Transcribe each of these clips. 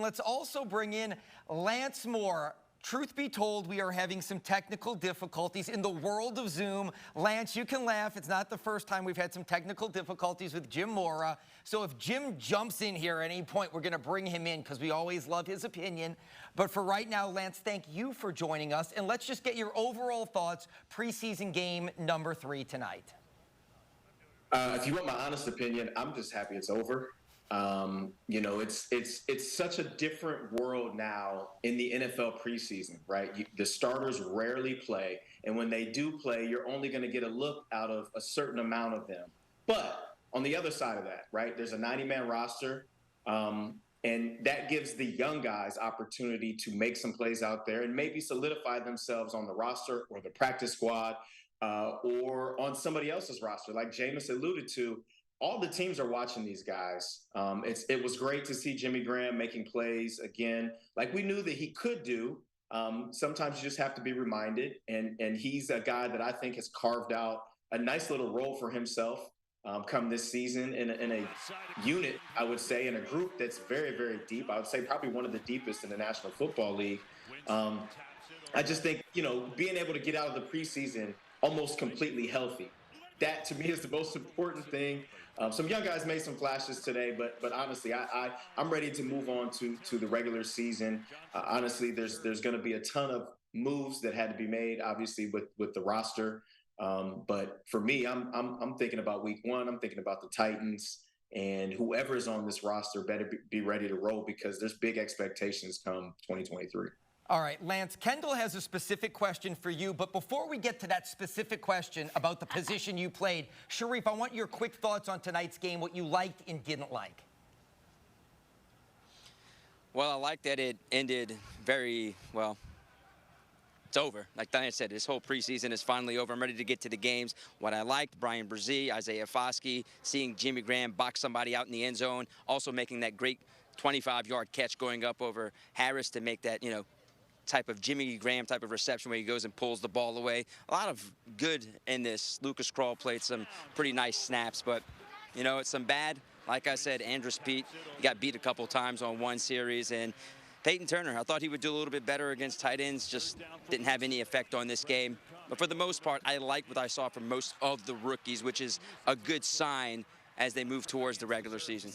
let's also bring in Lance Moore. Truth be told, we are having some technical difficulties in the world of Zoom. Lance, you can laugh. It's not the first time we've had some technical difficulties with Jim Mora. So if Jim jumps in here at any point, we're going to bring him in because we always love his opinion. But for right now, Lance, thank you for joining us. And let's just get your overall thoughts, preseason game number 3 tonight. If you want my honest opinion, I'm just happy it's over. You know, it's such a different world now in the NFL preseason, right? The starters rarely play, and when they do play, you're only going to get a look out of a certain amount of them. But on the other side of that, right, there's a 90-man roster, and that gives the young guys opportunity to make some plays out there and maybe solidify themselves on the roster or the practice squad or on somebody else's roster, like Jameis alluded to. All the teams are watching these guys. It was great to see Jimmy Graham making plays again, like we knew that he could do. Sometimes you just have to be reminded, and he's a guy that I think has carved out a nice little role for himself come this season in a unit, I would say, in a group that's very, very deep. I would say probably one of the deepest in the National Football League. I just think, you know, being able to get out of the preseason almost completely healthy, that to me is the most important thing. Some young guys made some flashes today, but honestly, I'm ready to move on to the regular season. Honestly, there's going to be a ton of moves that had to be made, obviously, with the roster. But for me, I'm thinking about week 1. I'm thinking about the Titans, and whoever is on this roster better be ready to roll because there's big expectations come 2023. All right, Lance, Kendall has a specific question for you, but before we get to that specific question about the position you played, Sharif, I want your quick thoughts on tonight's game, what you liked and didn't like. Well, I like that it ended very well. It's over. Like Diane said, this whole preseason is finally over. I'm ready to get to the games. What I liked, Brian Brzee, Isaiah Foskey, seeing Jimmy Graham box somebody out in the end zone, also making that great 25-yard catch going up over Harris to make that, you know, type of Jimmy Graham type of reception where he goes and pulls the ball away. A lot of good in this. Lucas Krull played some pretty nice snaps, but, you know, it's some bad. Like I said, Andrus Peat, he got beat a couple times on one series, and Peyton Turner, I thought he would do a little bit better against tight ends, just didn't have any effect on this game. But for the most part, I like what I saw from most of the rookies, which is a good sign as they move towards the regular season.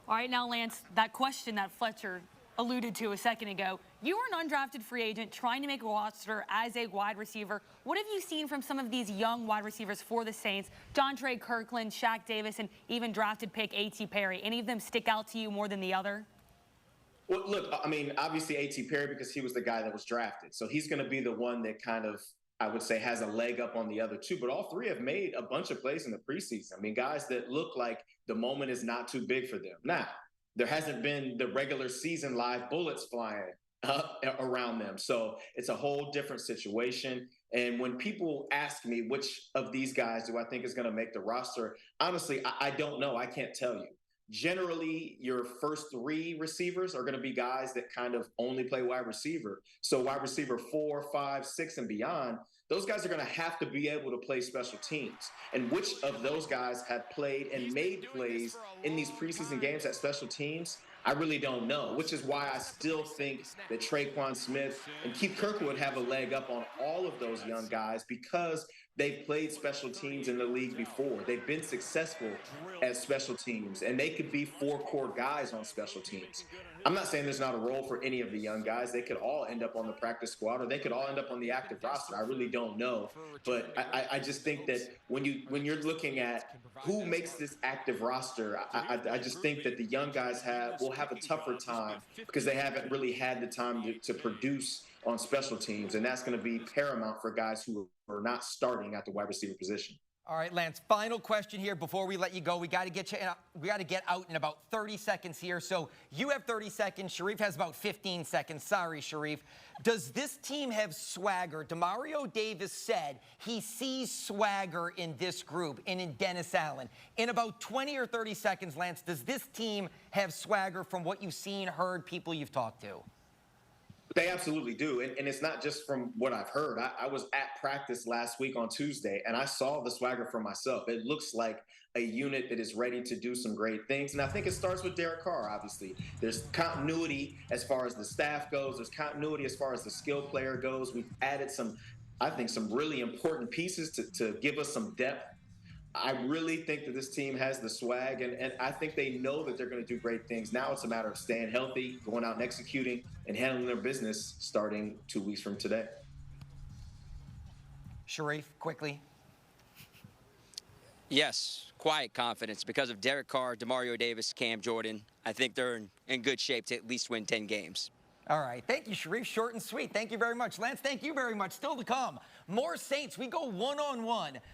All right, now, Lance, that question that Fletcher alluded to a second ago, you were an undrafted free agent trying to make a roster as a wide receiver. What have you seen from some of these young wide receivers for the Saints? Dontre Kirkland, Shaq Davis, and even drafted pick A.T. Perry. Any of them stick out to you more than the other? Well, look, I mean, obviously A.T. Perry because he was the guy that was drafted. So he's going to be the one that kind of, I would say, has a leg up on the other two. But all three have made a bunch of plays in the preseason. I mean, guys that look like the moment is not too big for them. Now, there hasn't been the regular season live bullets flying around them. So it's a whole different situation. And when people ask me which of these guys do I think is going to make the roster, honestly, I don't know. I can't tell you. Generally, your first 3 receivers are going to be guys that kind of only play wide receiver. So wide receiver 4, 5, 6, and beyond, those guys are going to have to be able to play special teams. And which of those guys have played and made plays in these preseason games at special teams, I really don't know, which is why I still think that Tre'Quan Smith and Keith Kirkwood have a leg up on all of those young guys because they've played special teams in the league before. They've been successful at special teams, and they could be 4 core guys on special teams. I'm not saying there's not a role for any of the young guys. They could all end up on the practice squad, or they could all end up on the active roster. I really don't know. But I just think that when you're looking at who makes this active roster, I just think that the young guys will have a tougher time because they haven't really had the time to produce on special teams, and that's going to be paramount for guys who are not starting at the wide receiver position. All right, Lance, final question here before we let you go. We got to get out in about 30 seconds here. So you have 30 seconds. Sharif has about 15 seconds. Sorry, Sharif. Does this team have swagger? Demario Davis said he sees swagger in this group and in Dennis Allen. In about 20 or 30 seconds, Lance, does this team have swagger from what you've seen, heard, people you've talked to? They absolutely do. And it's not just from what I've heard. I was at practice last week on Tuesday, and I saw the swagger for myself. It looks like a unit that is ready to do some great things. And I think it starts with Derek Carr, obviously. There's continuity as far as the staff goes, there's continuity as far as the skill player goes. We've added I think, some really important pieces to give us some depth. I really think that this team has the swag, and I think they know that they're going to do great things. Now it's a matter of staying healthy, going out and executing, and handling their business starting 2 weeks from today. Sharif, quickly. Yes, quiet confidence because of Derek Carr, Demario Davis, Cam Jordan. I think they're in good shape to at least win 10 games. All right. Thank you, Sharif. Short and sweet. Thank you very much. Lance, thank you very much. Still to come, more Saints. We go one-on-one